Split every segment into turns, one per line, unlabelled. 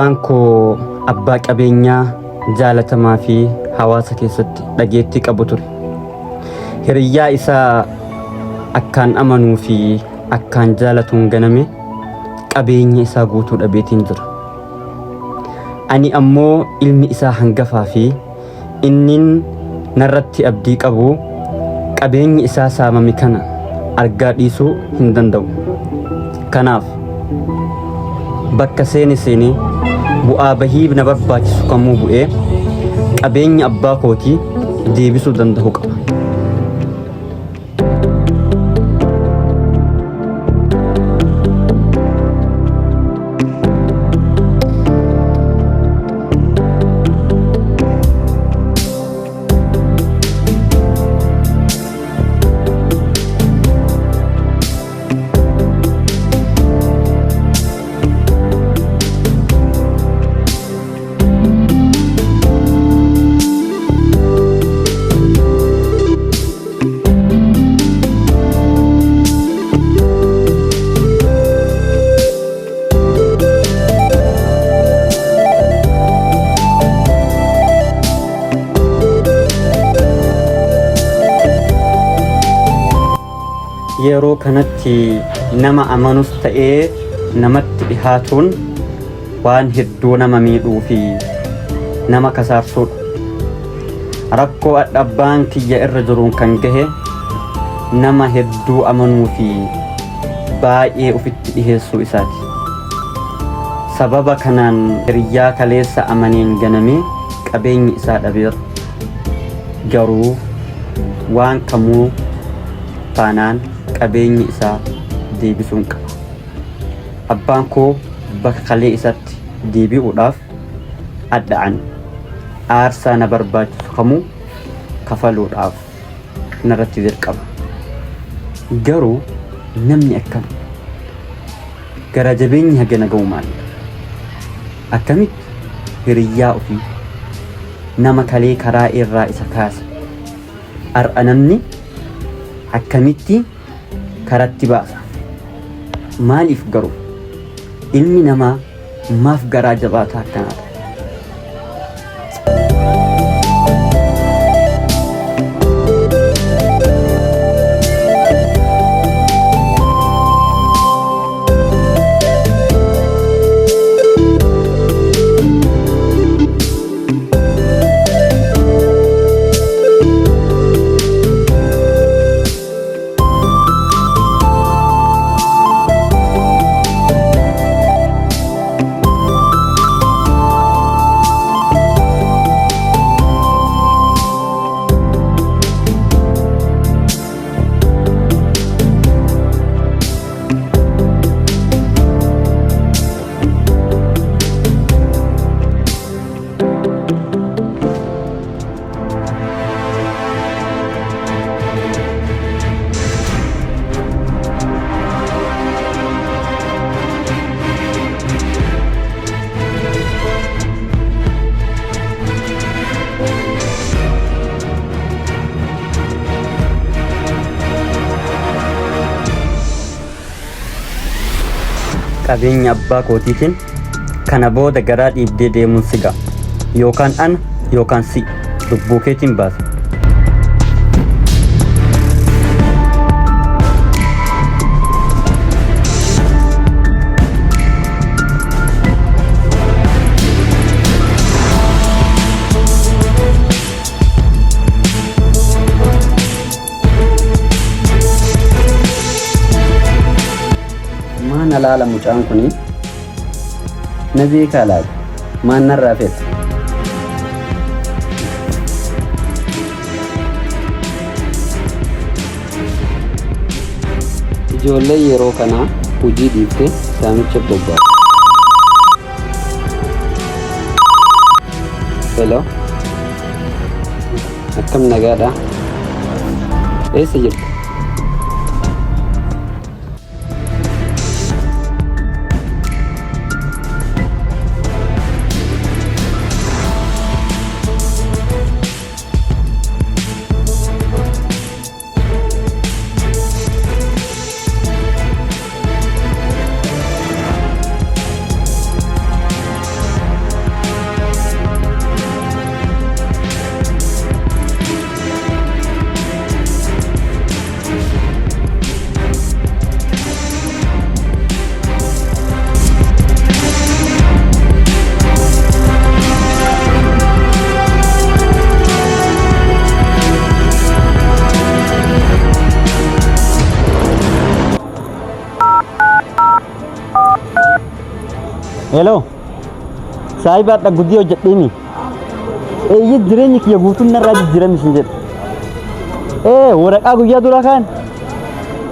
abbaan koo abbaa qabeenyaa jaalatamaa fi hawaasa keessatti dhageettii qabu ture. Hiriyyaa isaa akkaan amanuu fi akkaan jaalatuun ganame qabeenya isaa guutuu dhabeetiin jira. Ani ammoo ilmi isaa hangafaa fi innin narratti abdii qabu qabeenya isaa saamame kana argaa dhiisuu hin danda'u. Kanaaf bakka seeni bu'aa bahii na barbaachisu kamuu bu'ee qabeenya abbaa kootii deebisuu danda'u qaba. Yeroo kanatti nama amanus ta'ee namatti dhihaatuun waan hedduu nama miidhuu fi nama kasaarsuudha. Rakkoo adhabbaan kiyya irra jiruun kan gahe nama hedduu amanuu fi baay'ee ufitti dhiheessuu isaati. Sababa kanaan hiriyyaa kaleessa amaneen ganamee qabeenyi isaa dhabeera. Garuu waan kamuu taanaan qabeenyi isaa deebisuun qaba. Abbaan koo bakka kalee isatti deebi'uudhaaf adda'an aarsaa na barbaachisu kamuu kafaluudhaaf narratti dirqama. Garuu namni akkam gara jabeenyi hagana ga'u maali? Akkamitti hiriyyaa ofii nama kalee karaa irraa isa kaasa har'a namni akkamitti karatti baasa? Maaliif garuu ilmi namaa maaf garaa jabaataa akkanaadha? Qabeenya abbaa kootiitiin kana booda garaa dhiibdee deemuun si ga'a. Yookaan ana yookaan si lubbuu keetiin baasa. Alaala mucaan kuni na beekaa laata? Maan narraa feeta? Ijoollee yeroo kanaa hojii dhiiftee saamicha bobba'a. Hello? Akkam nagaadha? Eessa jirtu? Hello. Saahiba adda guddii hojjedheemi. Eeyyee jireenyi kiyya guutuun narraa jijjiirame isin jedhe. Waraqaa guyyaa dura kaan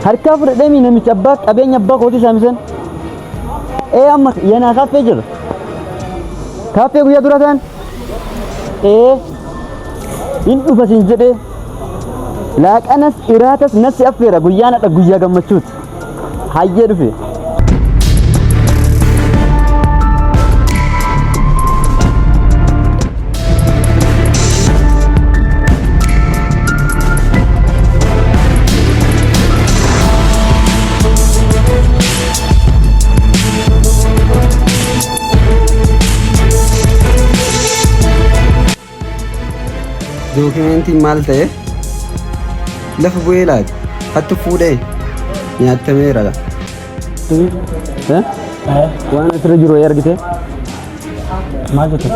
harkaa fudhadheemi namicha abbaa qabeenya abbaa kootii saamisan. Amma yanaa kaaffee jira. Kaaffee guyyaa dura kaan. In dhufa isin jedhe. Laaqanas iraatas nasi affeera guyyaan adda guyyaa gammachuuti. Hayyee dhufe.
Dokumentii maal ta'e lafa bu'ee laati hattu fuudhee nyaatameera.
Waan asirra jiru argite?
Maal jette?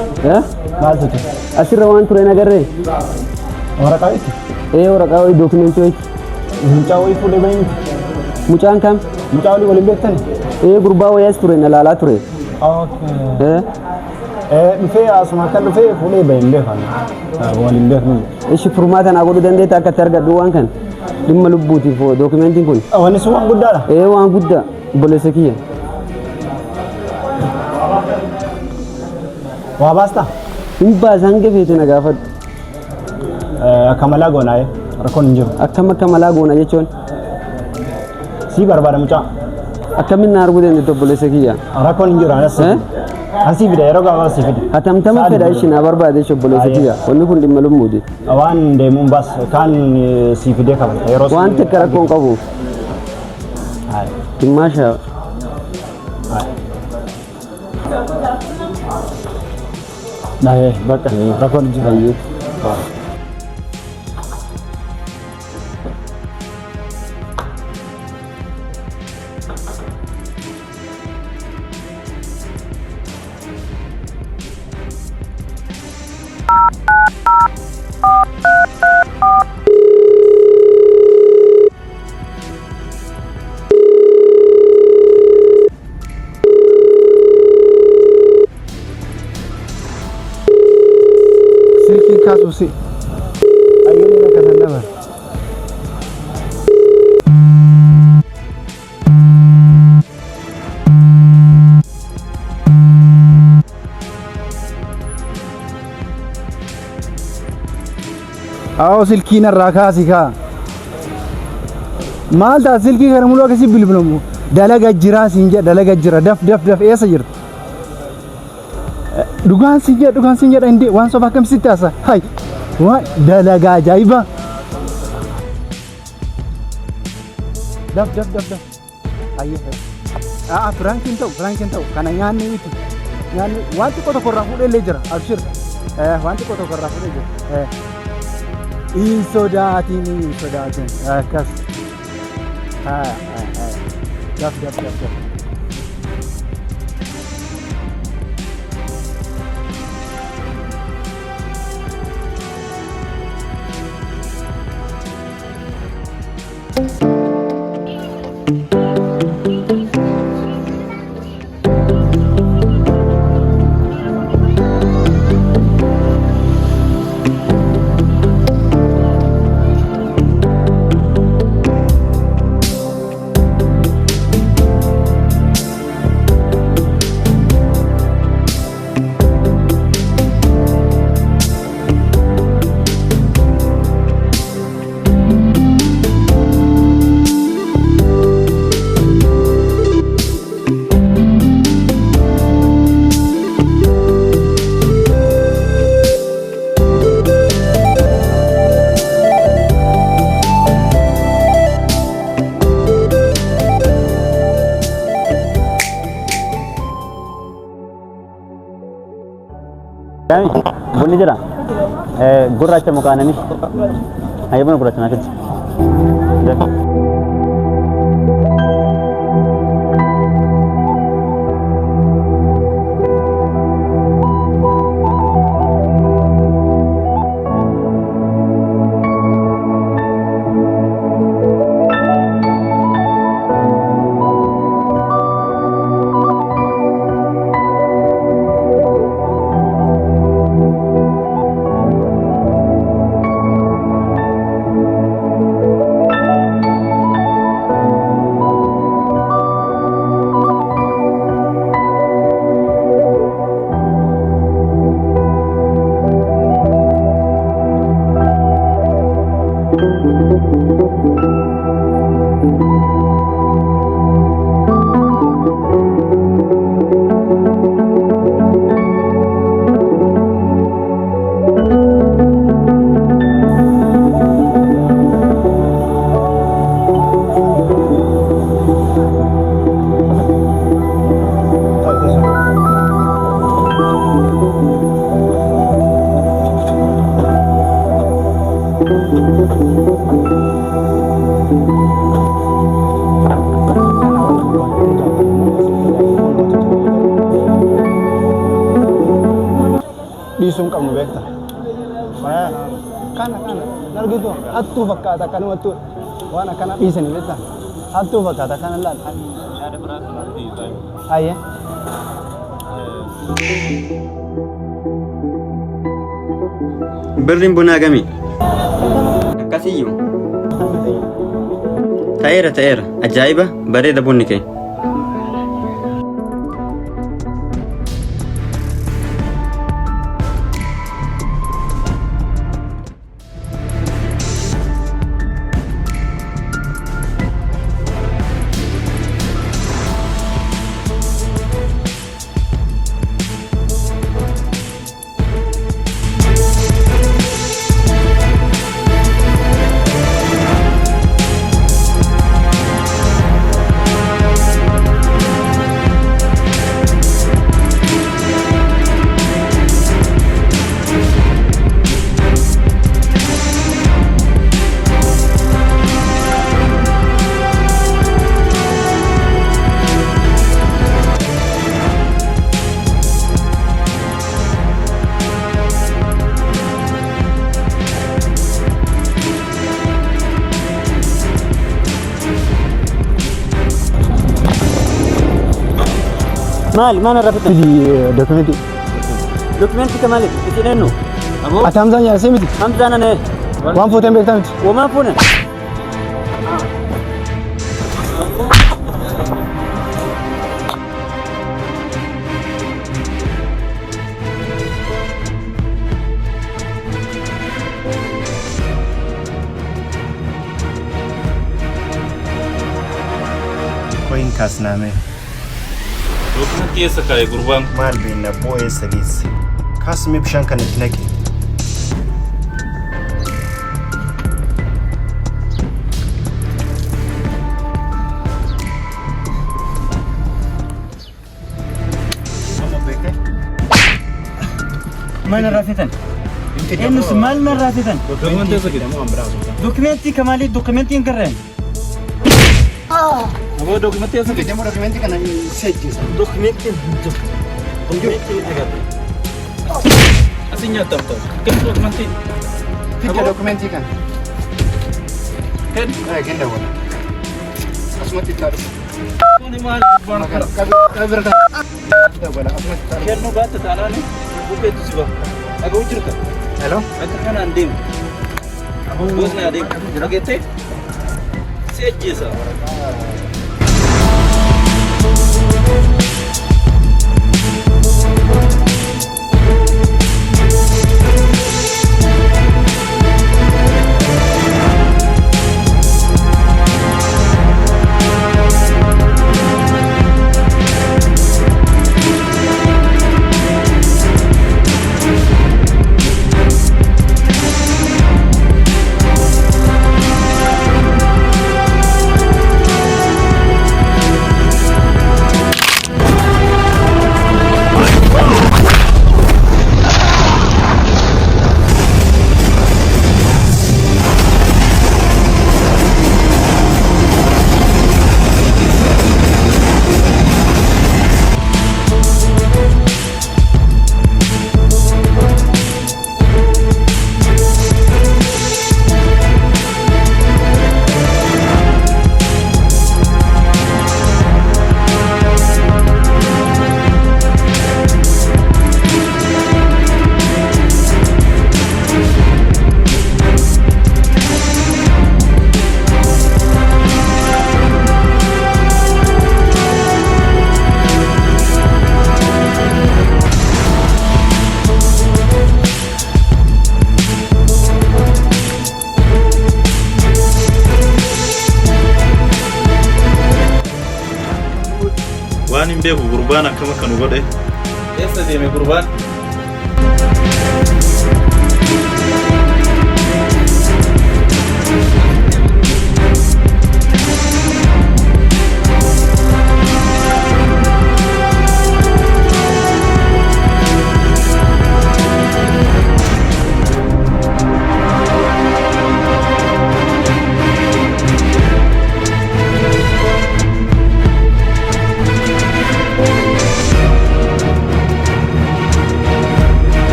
Maal jette?
Asirra waan ture nagarree?
Waraqaa itti?
Waraqaa wayii dokumentii wayii.
Mucaa wayii fuudhee bahin.
Mucaan kam?
Mucaa walii waliin beektan?
Gurbaa wayaas ture na laalaa ture.
Dhufee asuma kan dhufee fuudhee bahin beekan. Waliin beeknu.
Ishi furmaata naa godhuu dandeetta akka itti argadhu waan kan dhimma lubbuutiif dokumentiin kun.
Wanni sun waan guddaadha?
Waan guddaa obboleessa kiyya.
Waa baastaa?
Hin baasa hanga feete na gaafadhu.
Akka malaa goonaa rakkoon hin jiru.
Akka malaa goona jechuun?
Sii barbaada mucaa.
Akkamiin na arguu dandeetta obboleessa kiyya?
Rakkoon hin jiru anas. Asii fide yeroo gabaabaa asii fide.
Hatamtama fedha ishi na barbaade ishi obboleessa kiyya. Wanni kun dhimma lubbuuti.
Waan deemuun baas kaan sii fidee qabata yeroo sun.
Waan takka rakkoon qabu. Dhimmaashaa.
Bakka rakkoon hin jiru. Kasusi ayyunya kasana bar आओ सिल्की न रखा सिखा माल ता सिल्की कर मुलो किसी बिलबिलमु दलगा जिरा सिंजा दलगा जिरा दफ दफ दफ ऐसा जिर दुकान सिंजा इंदे wan sofa kam sitasa hai wa dalaga ajaiba daf ayo frankin tau kana nyanni itu nyanni wanti ko to korra fude lejira abshir wanti ko to korra fude lejira insodatin kas daf
bunni jira gurraacha mukaanani hayyabana gurraacha naafiti
Disung kamu bekta. Kana nargitu hattu fakkaata kanumatu waan akkana dhiisani beektaa hattuu fakkaata kana laal ayya
birriin bunaa gamii akkasiyyuu ta'eera ajaa'iba bareeda bunni kee مال ما نرفت
دي دوكيمنتي
دوكيمنتي كمالك بتنينو ابو
اتامزان يا سيمتي
همزة انا نه
وان فوتين بيكتامت
وما فونا
Koin kasname
Dokument keessa kaa'e gurbaan
maal beekna boo'ee sadiis kaasumee bishaan kana itti naqe.
ما نرافيتن إنه سمال نرافيتن دوكيمنتي كمالي دوكيمنتي انكرين
Aboo dokumentii eessa fide?
Deemo dokumentii kana seejjisa.
دوكيمنتي دوكيمنتي
Asii nyaatamta. Kenni dokumentii.
Fidda dokumentii kana.
Kenni.
Kenna wala. Asumatti itti haadhu.
Kuni maal gurbaan kana?
Kabira ta'a. Wala asumatti itti haadhu.
Kennu baatte taanaani bukkeetu si ba'a. Dhaga'uu jirta.
Hello?
Akka kanaan deemu. Goosni adeemu. Dhageettee? Si ajjeesa. gurbaan hin beeku gurbaan akkama kan godhe eessa deeme gurbaan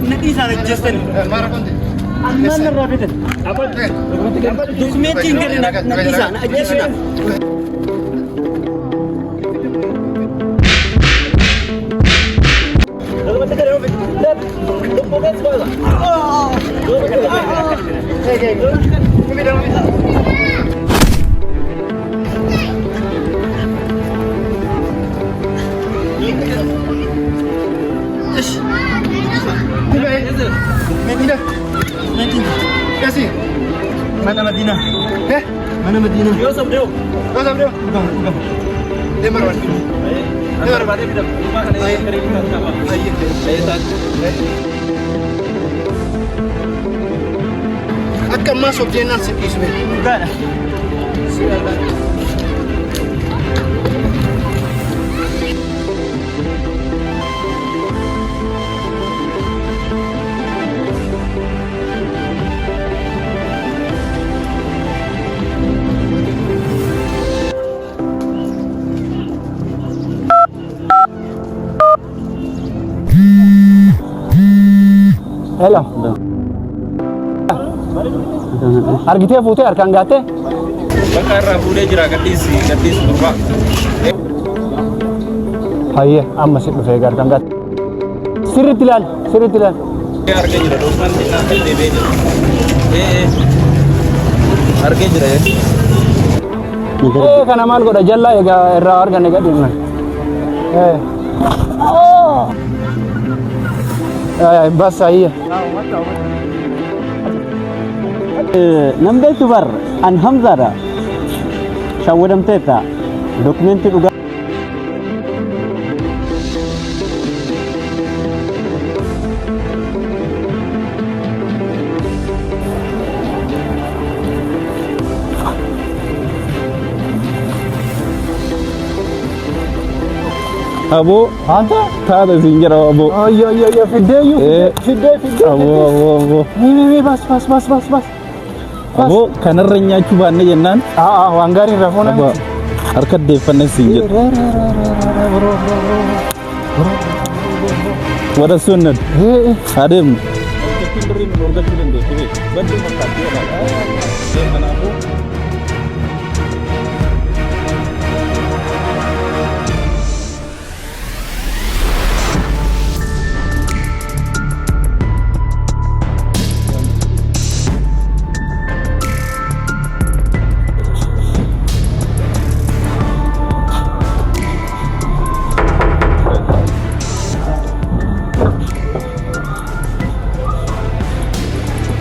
Nadisa najjastani. Amman rafidan. Dokumenti ingani nadisa na ajjasna. Mana Madinah? Mana Madinah? Yo sabdeo. Yo sabdeo. Udah. Dia marwan. Dia marwan dia rumah kan saya kering apa? Saya saat. Akan masuk jenas isme. Bukan. Silakan.
Hello. Argitee fuutee harkaan gaattee?
Bakka irraa fuudhee jira gadhiis gurbaa.
Hayyee amma si dhufee harkaan gaatte. Sirriitti ilaali.
Argee jira dokumentii naa deebee jira. Argee jira.
Kana maal godha jallaa egaa irraa arganne gadhiifna. Bas hayyee.
Namni tubar an Hamzadha. Shawwadamteetta dokumentii dhugaa.
Abo, anta? Taada sinjara abo. Iya, fideyu. Fide.
Abo.
Nih, bas.
Abo kanarra nyaachuu baanne jennaan.
Waan gaarii irraa fuuna.
Abo harka deeffanne sinjara. Wada sunnat. Adeem.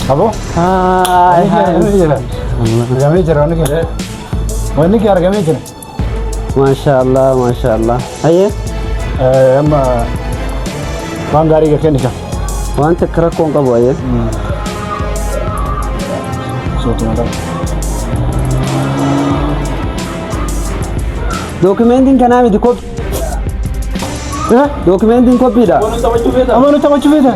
Abo? Argamee jira wanni kee argamee jira.
Maashaallah. Hayyee.
Amma waan gaarii gad kennisa.
Wanta akka rakkoon qabu hayyee. Dokumentiin kanaa miti koppii. Dokumentiin koppiidha.
Amma nu taphachuu feeta.